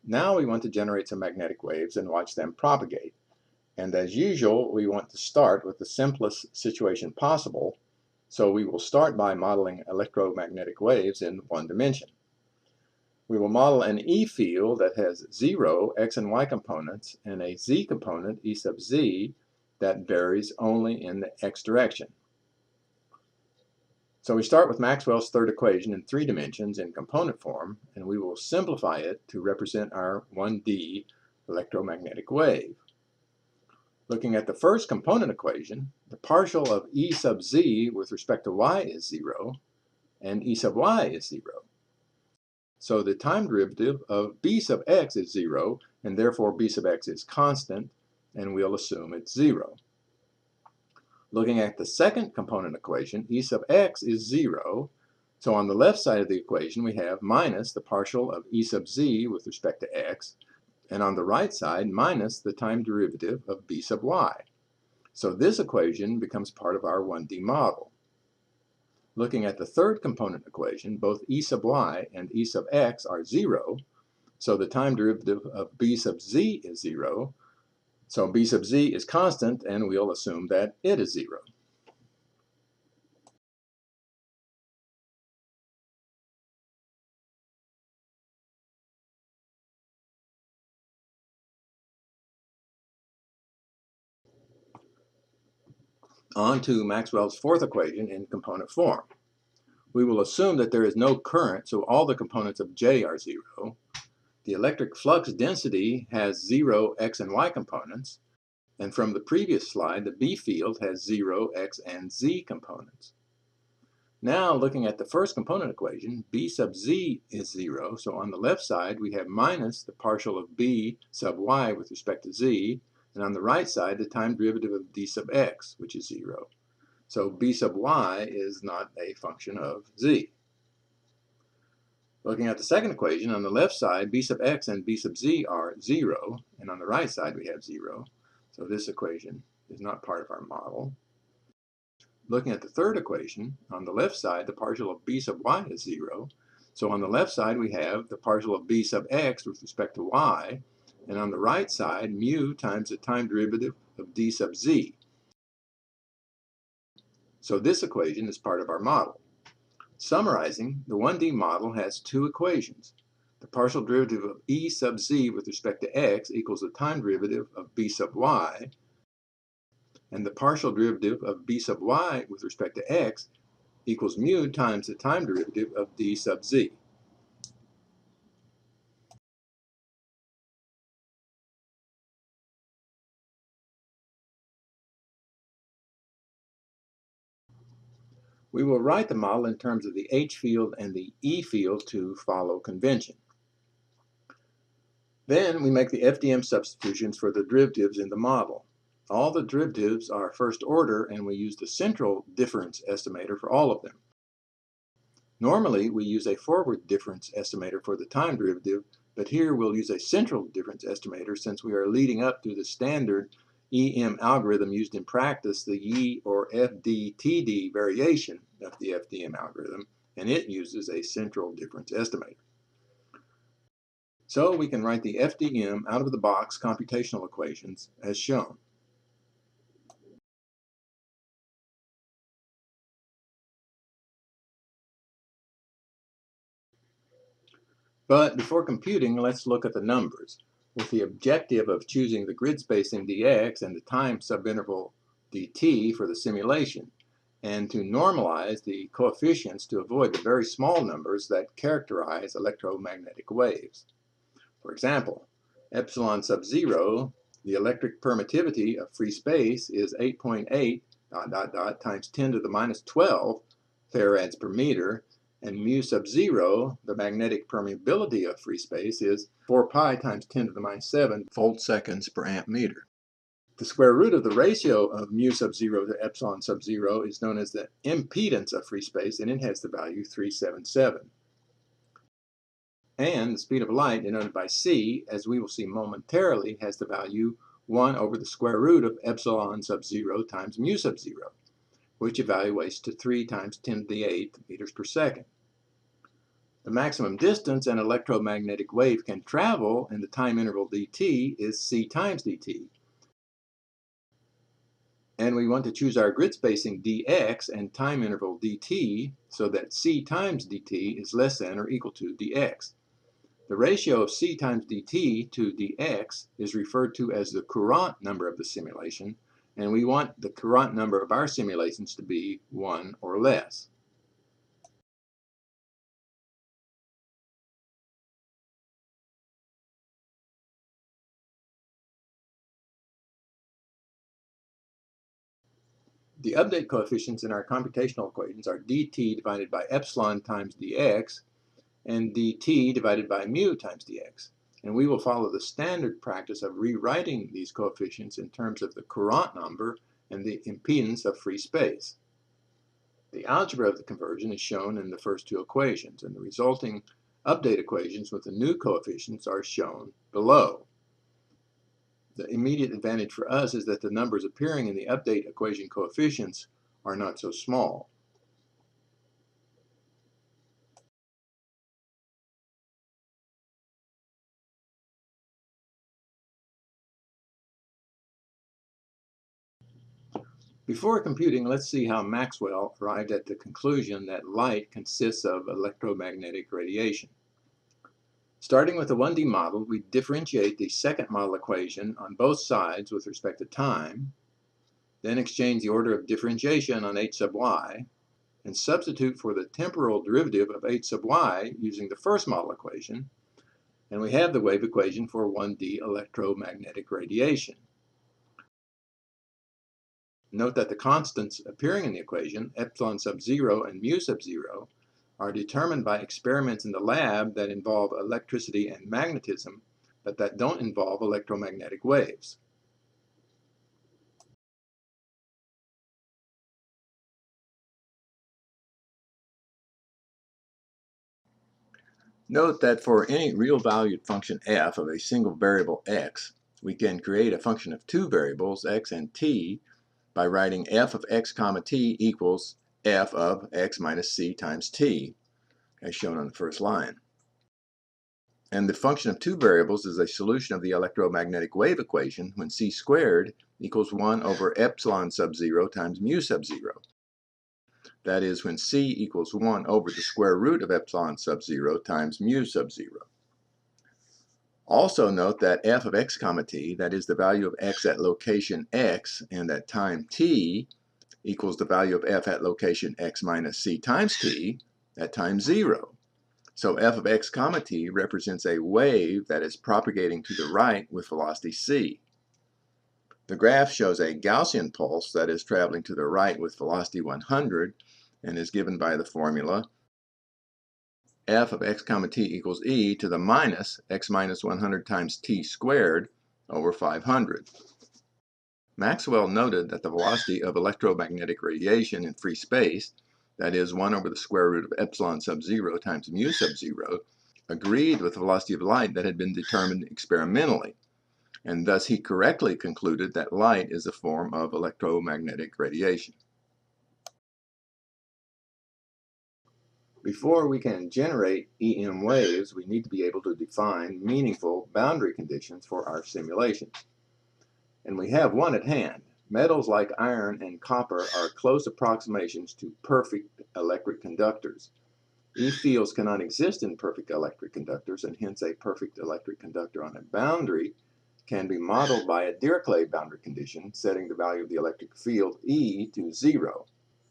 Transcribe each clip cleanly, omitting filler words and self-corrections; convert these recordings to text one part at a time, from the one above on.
Now we want to generate some magnetic waves and watch them propagate. And as usual, we want to start with the simplest situation possible, so we will start by modeling electromagnetic waves in one dimension. We will model an E field that has 0 x and y components and a z component, E sub z, that varies only in the x direction. So we start with Maxwell's third equation in 3 dimensions in component form, and we will simplify it to represent our 1D electromagnetic wave. Looking at the first component equation, the partial of E sub z with respect to y is 0, and E sub y is 0. So the time derivative of b sub x is 0, and therefore b sub x is constant, and we'll assume it's 0. Looking at the second component equation, E sub x is 0. So on the left side of the equation, we have minus the partial of E sub z with respect to x, and on the right side, minus the time derivative of b sub y. So this equation becomes part of our 1D model. Looking at the third component equation, both E sub y and E sub x are 0, so the time derivative of b sub z is 0. So b sub z is constant, and we'll assume that it is 0. On to Maxwell's fourth equation in component form. We will assume that there is no current, so all the components of J are 0. The electric flux density has 0 x and y components, and from the previous slide, the B field has 0 x and z components. Now, looking at the first component equation, b sub z is 0, so on the left side we have minus the partial of b sub y with respect to z, and on the right side the time derivative of d sub x, which is 0. So b sub y is not a function of z. Looking at the second equation, on the left side, b sub x and b sub z are 0, and on the right side we have 0. So this equation is not part of our model. Looking at the third equation, on the left side, the partial of b sub y is 0. So on the left side, we have the partial of b sub x with respect to y, and on the right side, mu times the time derivative of d sub z. So this equation is part of our model. Summarizing, the 1D model has 2 equations. The partial derivative of E sub z with respect to x equals the time derivative of b sub y, and the partial derivative of b sub y with respect to x equals mu times the time derivative of d sub z. We will write the model in terms of the H field and the E field to follow convention. Then we make the FDM substitutions for the derivatives in the model. All the derivatives are first order, and we use the central difference estimator for all of them. Normally, we use a forward difference estimator for the time derivative, but here we'll use a central difference estimator since we are leading up to the standard EM algorithm used in practice, the YI or FDTD variation of the FDM algorithm, and it uses a central difference estimator. So we can write the FDM out-of-the-box computational equations as shown. But before computing, let's look at the numbers, with the objective of choosing the grid spacing dx and the time subinterval dt for the simulation, and to normalize the coefficients to avoid the very small numbers that characterize electromagnetic waves. For example, epsilon sub 0, the electric permittivity of free space is 8.8 times 10 to the minus 12 farads per meter, and mu sub 0, the magnetic permeability of free space, is 4 pi times 10 to the minus 7 volt-seconds per amp meter. The square root of the ratio of mu sub 0 to epsilon sub 0 is known as the impedance of free space, and it has the value 377. And the speed of light, denoted by c, as we will see momentarily, has the value 1 over the square root of epsilon sub 0 times mu sub 0, which evaluates to 3 times 10 to the 8th meters per second. The maximum distance an electromagnetic wave can travel in the time interval dt is c times dt. And we want to choose our grid spacing dx and time interval dt so that c times dt is less than or equal to dx. The ratio of c times dt to dx is referred to as the Courant number of the simulation, and we want the Courant number of our simulations to be 1 or less. The update coefficients in our computational equations are dt divided by epsilon times dx and dt divided by mu times dx. And we will follow the standard practice of rewriting these coefficients in terms of the Courant number and the impedance of free space. The algebra of the conversion is shown in the first two equations, and the resulting update equations with the new coefficients are shown below. The immediate advantage for us is that the numbers appearing in the update equation coefficients are not so small. Before computing, let's see how Maxwell arrived at the conclusion that light consists of electromagnetic radiation. Starting with the 1D model, we differentiate the second model equation on both sides with respect to time, then exchange the order of differentiation on h sub y, and substitute for the temporal derivative of h sub y using the first model equation, and we have the wave equation for 1D electromagnetic radiation. Note that the constants appearing in the equation, epsilon sub 0 and mu sub 0, are determined by experiments in the lab that involve electricity and magnetism, but that don't involve electromagnetic waves. Note that for any real valued function f of a single variable x, we can create a function of two variables, x and t, by writing f of x comma t equals f of x minus c times t, as shown on the first line. And the function of two variables is a solution of the electromagnetic wave equation when c squared equals 1 over epsilon sub 0 times mu sub 0. That is when c equals 1 over the square root of epsilon sub 0 times mu sub 0. Also note that f of x comma t, that is the value of x at location x and at time t, equals the value of f at location x minus c times t at time 0. So f of x comma t represents a wave that is propagating to the right with velocity c. The graph shows a Gaussian pulse that is traveling to the right with velocity 100 and is given by the formula f of x comma t equals e to the minus x minus 100 times t squared over 500. Maxwell noted that the velocity of electromagnetic radiation in free space, that is 1 over the square root of epsilon sub 0 times mu sub 0, agreed with the velocity of light that had been determined experimentally, and thus he correctly concluded that light is a form of electromagnetic radiation. Before we can generate EM waves, we need to be able to define meaningful boundary conditions for our simulation. And we have one at hand. Metals like iron and copper are close approximations to perfect electric conductors. E fields cannot exist in perfect electric conductors, and hence a perfect electric conductor on a boundary can be modeled by a Dirichlet boundary condition, setting the value of the electric field E to 0.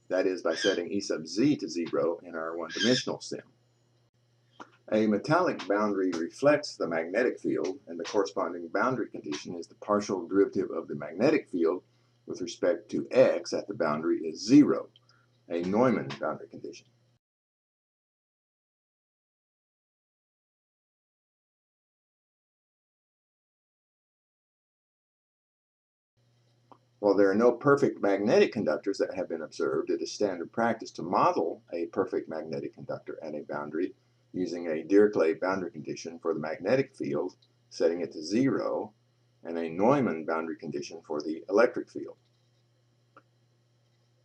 That is, by setting E sub z to 0 in our one-dimensional sim. A metallic boundary reflects the magnetic field, and the corresponding boundary condition is the partial derivative of the magnetic field with respect to x at the boundary is 0, a Neumann boundary condition. While there are no perfect magnetic conductors that have been observed, it is standard practice to model a perfect magnetic conductor at a boundary using a Dirichlet boundary condition for the magnetic field, setting it to 0, and a Neumann boundary condition for the electric field.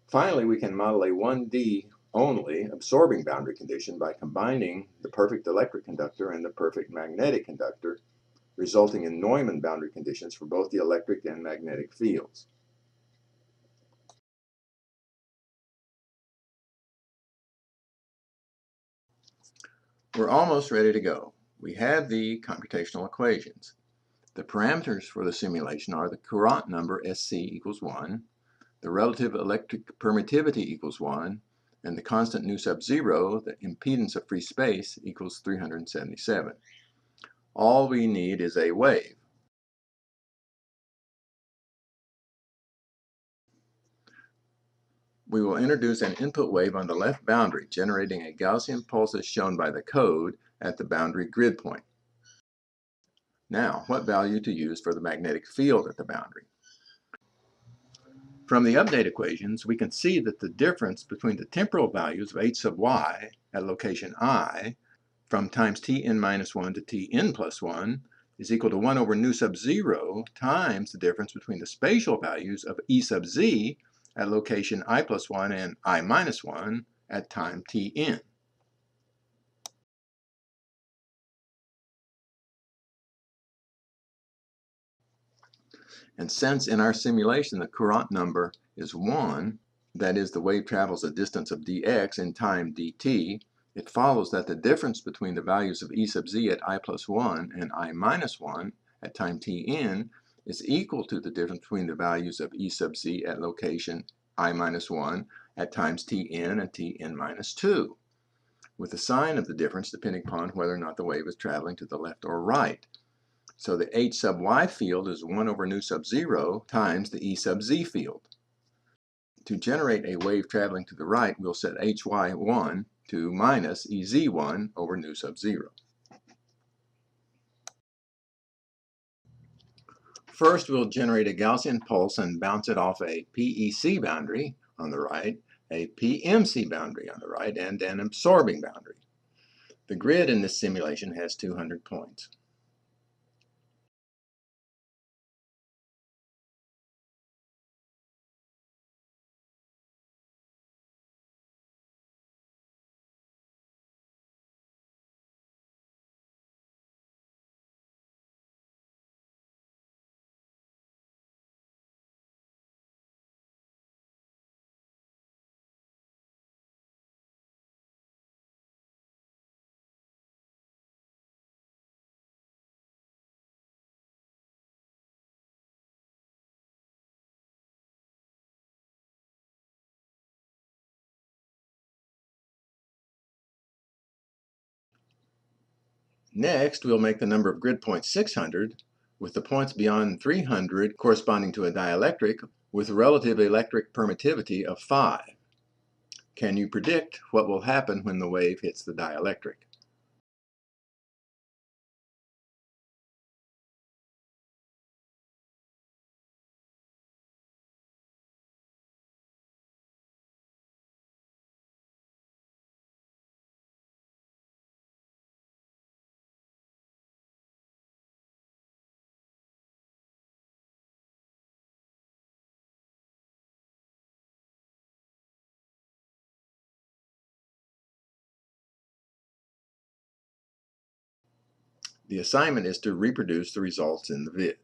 Finally, we can model a 1D only absorbing boundary condition by combining the perfect electric conductor and the perfect magnetic conductor, resulting in Neumann boundary conditions for both the electric and magnetic fields. We're almost ready to go. We have the computational equations. The parameters for the simulation are the Courant number SC equals 1, the relative electric permittivity equals 1, and the constant nu sub 0, the impedance of free space, equals 377. All we need is a wave. We will introduce an input wave on the left boundary, generating a Gaussian pulse as shown by the code at the boundary grid point. Now, what value to use for the magnetic field at the boundary? From the update equations, we can see that the difference between the temporal values of h sub y at location I from times Tn minus 1 to Tn plus 1 is equal to 1 over nu sub 0 times the difference between the spatial values of E sub z at location I plus 1 and I minus 1 at time Tn. And since in our simulation the Courant number is 1, that is, the wave travels a distance of dx in time dt, it follows that the difference between the values of E sub z at I plus 1 and I minus 1 at time Tn is equal to the difference between the values of E sub z at location I minus 1 at times Tn and Tn minus 2, with the sign of the difference depending upon whether or not the wave is traveling to the left or right. So the h sub y field is 1 over nu sub 0 times the E sub z field. To generate a wave traveling to the right, we'll set hy1 to minus ez1 over nu sub 0. First, we'll generate a Gaussian pulse and bounce it off a PEC boundary on the right, a PMC boundary on the right, and an absorbing boundary. The grid in this simulation has 200 points. Next, we'll make the number of grid points 600, with the points beyond 300 corresponding to a dielectric with relative electric permittivity of 5. Can you predict what will happen when the wave hits the dielectric? The assignment is to reproduce the results in the vid.